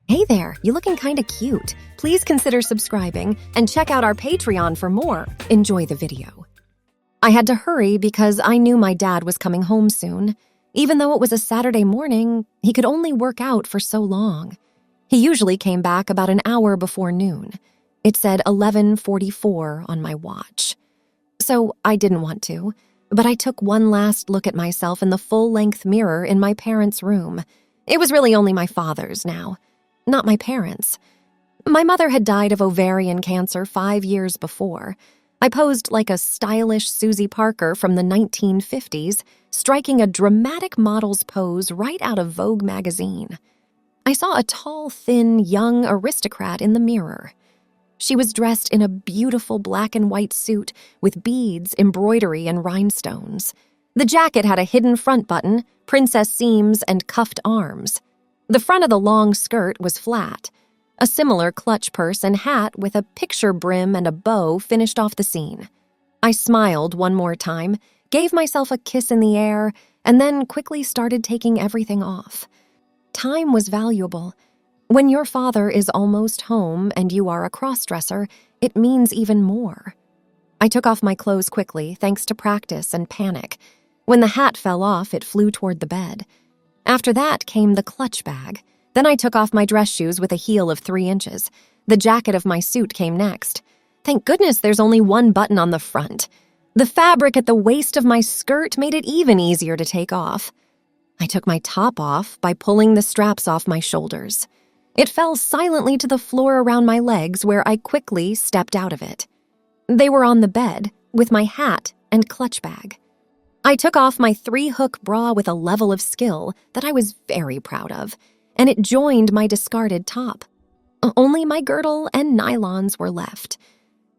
Hey there, you looking kinda cute. Please consider subscribing and check out our Patreon for more. Enjoy the video. I had to hurry because I knew my dad was coming home soon. Even though it was a Saturday morning, he could only work out for so long. He usually came back about an hour before noon. It said 11:44 on my watch. So I didn't want to, but I took one last look at myself in the full-length mirror in my parents' room. It was really only my father's now, not my parents'. My mother had died of ovarian cancer 5 years before. I posed like a stylish Susie Parker from the 1950s, striking a dramatic model's pose right out of Vogue magazine. I saw a tall, thin, young aristocrat in the mirror. She was dressed in a beautiful black and white suit with beads, embroidery, and rhinestones. The jacket had a hidden front button, princess seams, and cuffed arms. The front of the long skirt was flat. A similar clutch purse and hat with a picture brim and a bow finished off the scene. I smiled one more time, gave myself a kiss in the air, and then quickly started taking everything off. Time was valuable. When your father is almost home and you are a crossdresser, it means even more. I took off my clothes quickly, thanks to practice and panic. When the hat fell off, it flew toward the bed. After that came the clutch bag. Then I took off my dress shoes with a heel of 3 inches. The jacket of my suit came next. Thank goodness there's only one button on the front. The fabric at the waist of my skirt made it even easier to take off. I took my top off by pulling the straps off my shoulders. It fell silently to the floor around my legs where I quickly stepped out of it. They were on the bed, with my hat and clutch bag. I took off my 3-hook bra with a level of skill that I was very proud of, and it joined my discarded top. Only my girdle and nylons were left.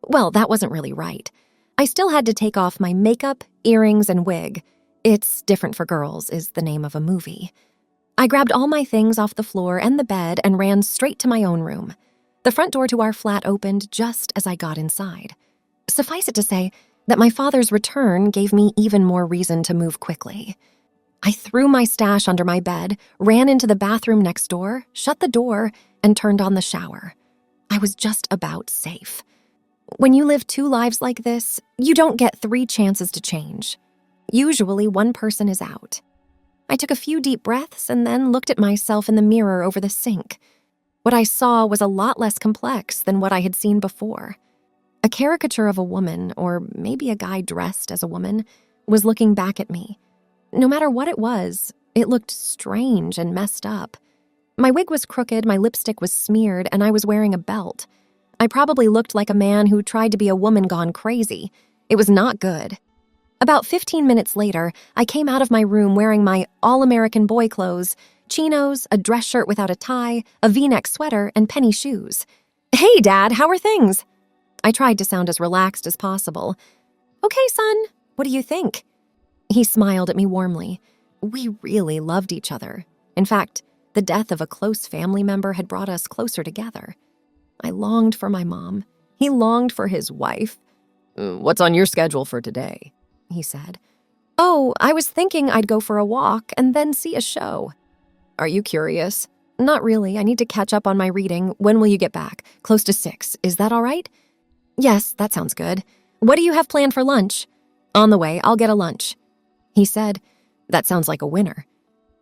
Well, that wasn't really right. I still had to take off my makeup, earrings, and wig. It's Different for Girls is the name of a movie. I grabbed all my things off the floor and the bed and ran straight to my own room. The front door to our flat opened just as I got inside. Suffice it to say that my father's return gave me even more reason to move quickly. I threw my stash under my bed, ran into the bathroom next door, shut the door, and turned on the shower. I was just about safe. When you live 2 lives like this, you don't get 3 chances to change. Usually, one person is out. I took a few deep breaths and then looked at myself in the mirror over the sink. What I saw was a lot less complex than what I had seen before. A caricature of a woman, or maybe a guy dressed as a woman, was looking back at me. No matter what it was, it looked strange and messed up. My wig was crooked, my lipstick was smeared, and I was wearing a belt. I probably looked like a man who tried to be a woman gone crazy. It was not good. About 15 minutes later, I came out of my room wearing my all-American boy clothes, chinos, a dress shirt without a tie, a V-neck sweater, and penny shoes. "Hey, Dad, how are things?" I tried to sound as relaxed as possible. "Okay, son, what do you think?" He smiled at me warmly. We really loved each other. In fact, the death of a close family member had brought us closer together. I longed for my mom. He longed for his wife. "What's on your schedule for today?" he said. "Oh, I was thinking I'd go for a walk and then see a show." "Are you curious?" "Not really. I need to catch up on my reading. When will you get back?" "Close to 6. Is that all right?" "Yes, that sounds good. What do you have planned for lunch?" "On the way. I'll get a lunch." He said, "That sounds like a winner."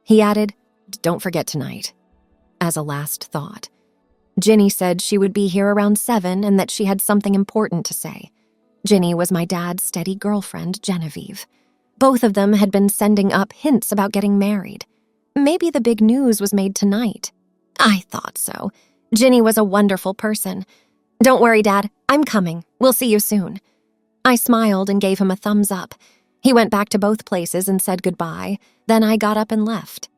He added, "Don't forget tonight," as a last thought. Ginny said she would be here around 7 and that she had something important to say. Ginny was my dad's steady girlfriend, Genevieve. Both of them had been sending up hints about getting married. Maybe the big news was made tonight. I thought so. Ginny was a wonderful person. "Don't worry, Dad. I'm coming. We'll see you soon." I smiled and gave him a thumbs up. He went back to both places and said goodbye. Then I got up and left.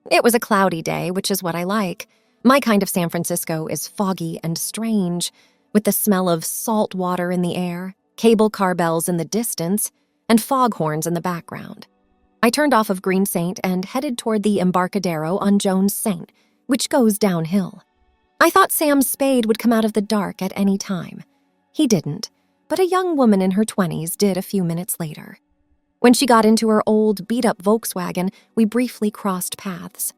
It was a cloudy day, which is what I like. My kind of San Francisco is foggy and strange, with the smell of salt water in the air, cable car bells in the distance, and foghorns in the background. I turned off of Green Saint and headed toward the Embarcadero on Jones Saint, which goes downhill. I thought Sam's spade would come out of the dark at any time. He didn't, but a young woman in her 20s did a few minutes later. When she got into her old, beat-up Volkswagen, we briefly crossed paths.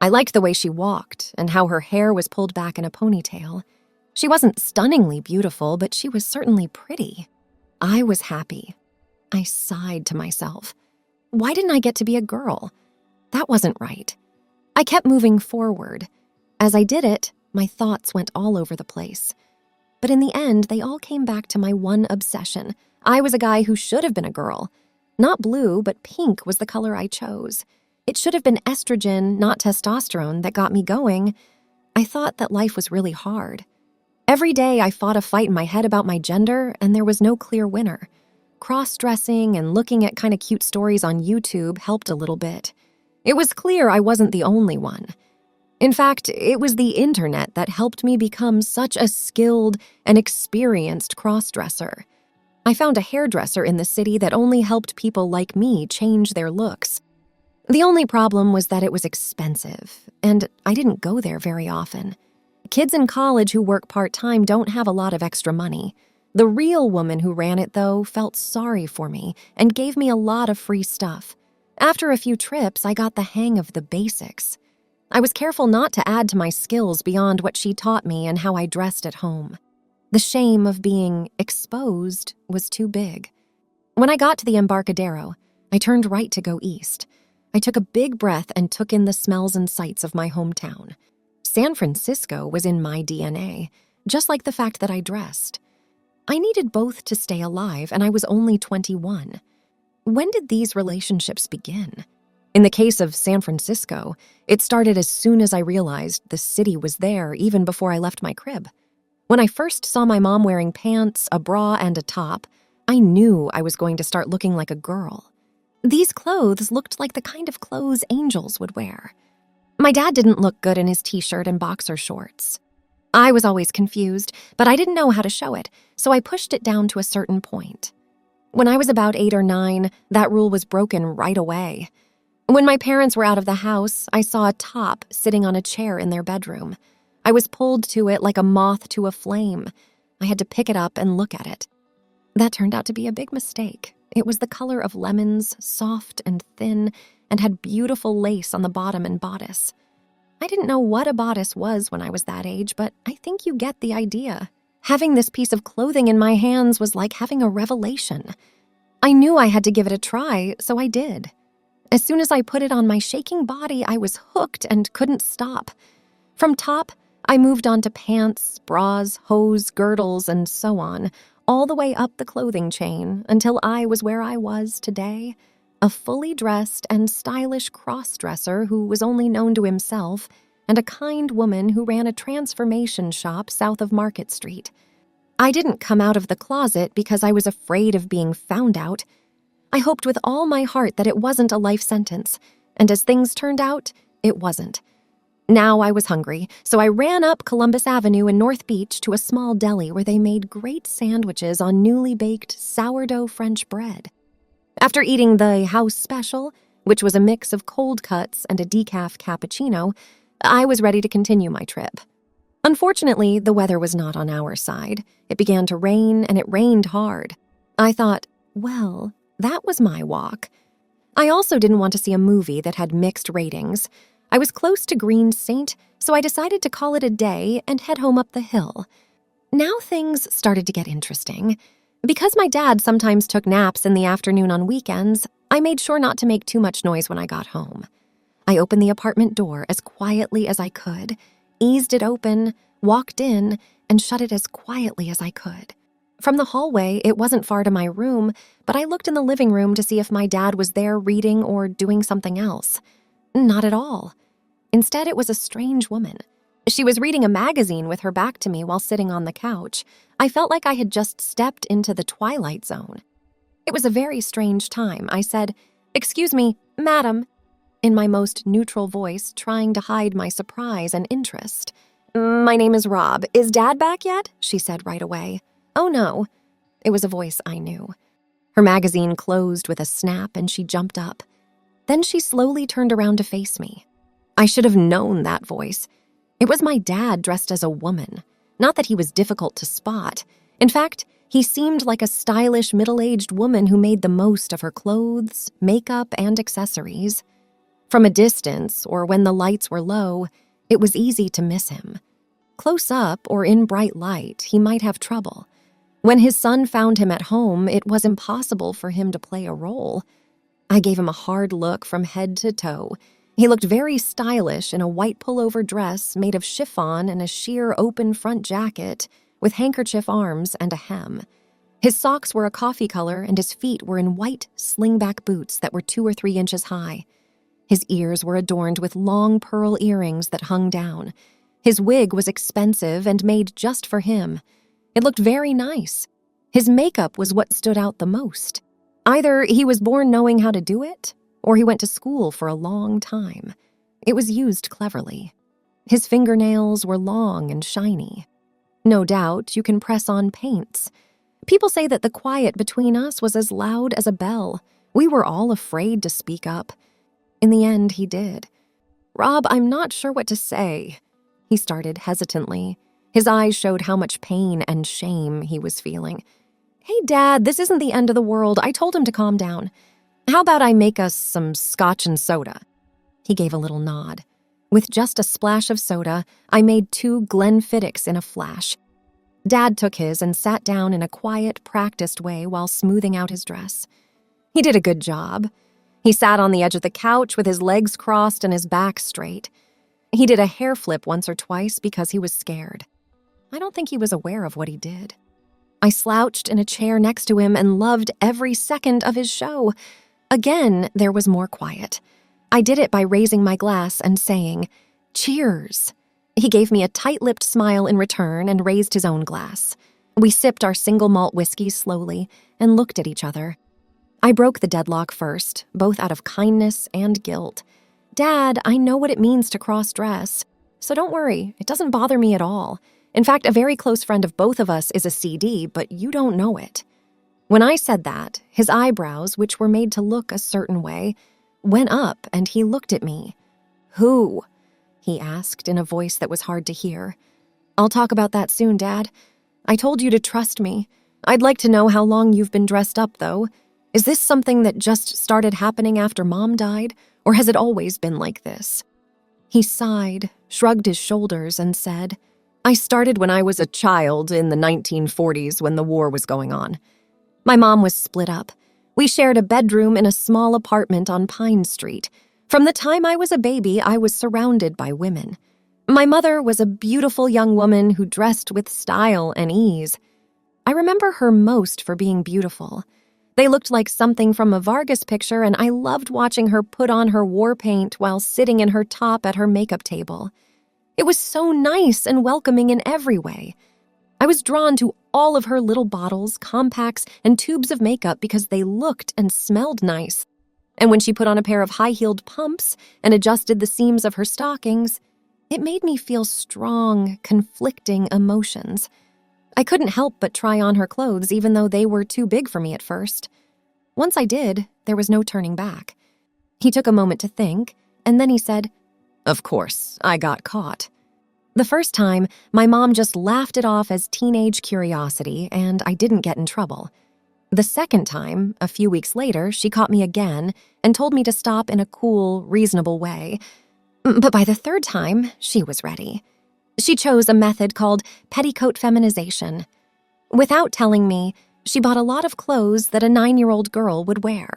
I liked the way she walked and how her hair was pulled back in a ponytail. She wasn't stunningly beautiful, but she was certainly pretty. I was happy. I sighed to myself. Why didn't I get to be a girl? That wasn't right. I kept moving forward. As I did it, my thoughts went all over the place. But in the end, they all came back to my one obsession. I was a guy who should have been a girl. Not blue, but pink was the color I chose. It should have been estrogen, not testosterone, that got me going. I thought that life was really hard. Every day I fought a fight in my head about my gender, and there was no clear winner. Crossdressing and looking at kind of cute stories on YouTube helped a little bit. It was clear I wasn't the only one. In fact, it was the internet that helped me become such a skilled and experienced crossdresser. I found a hairdresser in the city that only helped people like me change their looks. The only problem was that it was expensive, and I didn't go there very often. Kids in college who work part-time don't have a lot of extra money. The real woman who ran it, though, felt sorry for me and gave me a lot of free stuff. After a few trips, I got the hang of the basics. I was careful not to add to my skills beyond what she taught me and how I dressed at home. The shame of being exposed was too big. When I got to the Embarcadero, I turned right to go east. I took a big breath and took in the smells and sights of my hometown. San Francisco was in my DNA, just like the fact that I dressed. I needed both to stay alive, and I was only 21. When did these relationships begin? In the case of San Francisco, it started as soon as I realized the city was there even before I left my crib. When I first saw my mom wearing pants, a bra, and a top, I knew I was going to start looking like a girl. These clothes looked like the kind of clothes angels would wear. My dad didn't look good in his t-shirt and boxer shorts. I was always confused, but I didn't know how to show it, so I pushed it down to a certain point. When I was about 8 or 9, that rule was broken right away. When my parents were out of the house, I saw a top sitting on a chair in their bedroom. I was pulled to it like a moth to a flame. I had to pick it up and look at it. That turned out to be a big mistake. It was the color of lemons, soft and thin, and had beautiful lace on the bottom and bodice. I didn't know what a bodice was when I was that age, but I think you get the idea. Having this piece of clothing in my hands was like having a revelation. I knew I had to give it a try, so I did. As soon as I put it on my shaking body, I was hooked and couldn't stop. From top, I moved on to pants, bras, hose, girdles, and so on, all the way up the clothing chain until I was where I was today, a fully dressed and stylish crossdresser who was only known to himself and a kind woman who ran a transformation shop south of Market Street. I didn't come out of the closet because I was afraid of being found out. I hoped with all my heart that it wasn't a life sentence, and as things turned out, it wasn't. Now I was hungry, so I ran up Columbus Avenue in North Beach to a small deli where they made great sandwiches on newly baked sourdough French bread. After eating the house special, which was a mix of cold cuts and a decaf cappuccino, I was ready to continue my trip. Unfortunately, the weather was not on our side. It began to rain, and it rained hard. I thought, well, that was my walk. I also didn't want to see a movie that had mixed ratings. I was close to Green Saint, so I decided to call it a day and head home up the hill. Now things started to get interesting. Because my dad sometimes took naps in the afternoon on weekends, I made sure not to make too much noise when I got home. I opened the apartment door as quietly as I could, eased it open, walked in, and shut it as quietly as I could. From the hallway, it wasn't far to my room, but I looked in the living room to see if my dad was there reading or doing something else. Not at all. Instead, it was a strange woman. She was reading a magazine with her back to me while sitting on the couch. I felt like I had just stepped into the Twilight Zone. It was a very strange time. I said, "Excuse me, madam," in my most neutral voice, trying to hide my surprise and interest. "My name is Rob. Is Dad back yet?" she said right away. "Oh, no." It was a voice I knew. Her magazine closed with a snap and she jumped up. Then she slowly turned around to face me. I should have known that voice. It was my dad dressed as a woman. Not that he was difficult to spot. In fact, he seemed like a stylish middle-aged woman who made the most of her clothes, makeup, and accessories. From a distance, or when the lights were low, it was easy to miss him. Close up or in bright light, he might have trouble. When his son found him at home, it was impossible for him to play a role. I gave him a hard look from head to toe. He looked very stylish in a white pullover dress made of chiffon and a sheer open front jacket with handkerchief arms and a hem. His socks were a coffee color and his feet were in white slingback boots that were 2 or 3 inches high. His ears were adorned with long pearl earrings that hung down. His wig was expensive and made just for him. It looked very nice. His makeup was what stood out the most. Either he was born knowing how to do it, or he went to school for a long time. It was used cleverly. His fingernails were long and shiny. No doubt you can press on paints. People say that the quiet between us was as loud as a bell. We were all afraid to speak up. In the end, he did. "Rob, I'm not sure what to say," he started hesitantly. His eyes showed how much pain and shame he was feeling. "Hey, Dad, this isn't the end of the world. I told him to calm down. How about I make us some scotch and soda?" He gave a little nod. With just a splash of soda, I made 2 Glenfiddichs in a flash. Dad took his and sat down in a quiet, practiced way while smoothing out his dress. He did a good job. He sat on the edge of the couch with his legs crossed and his back straight. He did a hair flip once or twice because he was scared. I don't think he was aware of what he did. I slouched in a chair next to him and loved every second of his show. Again, there was more quiet. I did it by raising my glass and saying, "Cheers." He gave me a tight-lipped smile in return and raised his own glass. We sipped our single malt whiskey slowly and looked at each other. I broke the deadlock first, both out of kindness and guilt. "Dad, I know what it means to cross-dress, so don't worry, it doesn't bother me at all. In fact, a very close friend of both of us is a CD, but you don't know it." When I said that, his eyebrows, which were made to look a certain way, went up and he looked at me. "Who?" he asked in a voice that was hard to hear. "I'll talk about that soon, Dad. I told you to trust me. I'd like to know how long you've been dressed up, though. Is this something that just started happening after Mom died, or has it always been like this?" He sighed, shrugged his shoulders, and said, "I started when I was a child in the 1940s when the war was going on. My mom was split up. We shared a bedroom in a small apartment on Pine Street. From the time I was a baby, I was surrounded by women. My mother was a beautiful young woman who dressed with style and ease. I remember her most for being beautiful. They looked like something from a Vargas picture, and I loved watching her put on her war paint while sitting in her top at her makeup table. It was so nice and welcoming in every way. I was drawn to all of her little bottles, compacts, and tubes of makeup because they looked and smelled nice. And when she put on a pair of high-heeled pumps and adjusted the seams of her stockings, it made me feel strong, conflicting emotions. I couldn't help but try on her clothes even though they were too big for me at first. Once I did, there was no turning back. He took a moment to think, and then he said, "Of course, I got caught." The first time, my mom just laughed it off as teenage curiosity, and I didn't get in trouble. The second time, a few weeks later, she caught me again and told me to stop in a cool, reasonable way. But by the third time, she was ready. She chose a method called petticoat feminization. Without telling me, she bought a lot of clothes that a 9-year-old girl would wear.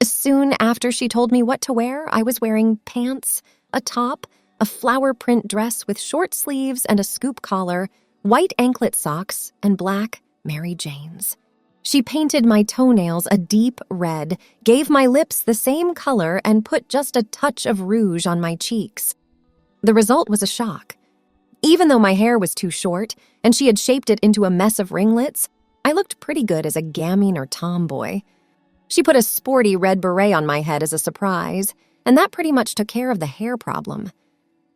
Soon after she told me what to wear, I was wearing pants, a top, a flower print dress with short sleeves and a scoop collar, white anklet socks, and black Mary Janes. She painted my toenails a deep red, gave my lips the same color, and put just a touch of rouge on my cheeks. The result was a shock. Even though my hair was too short and she had shaped it into a mess of ringlets, I looked pretty good as a gamine or tomboy. She put a sporty red beret on my head as a surprise, and that pretty much took care of the hair problem.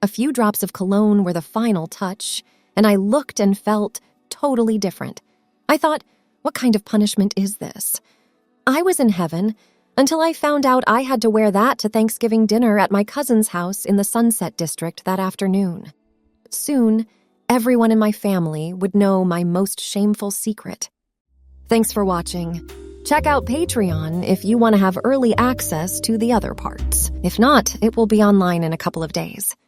A few drops of cologne were the final touch, and I looked and felt totally different. I thought, what kind of punishment is this? I was in heaven until I found out I had to wear that to Thanksgiving dinner at my cousin's house in the Sunset District that afternoon. Soon, everyone in my family would know my most shameful secret. Thanks for watching. Check out Patreon if you want to have early access to the other parts. If not, it will be online in a couple of days.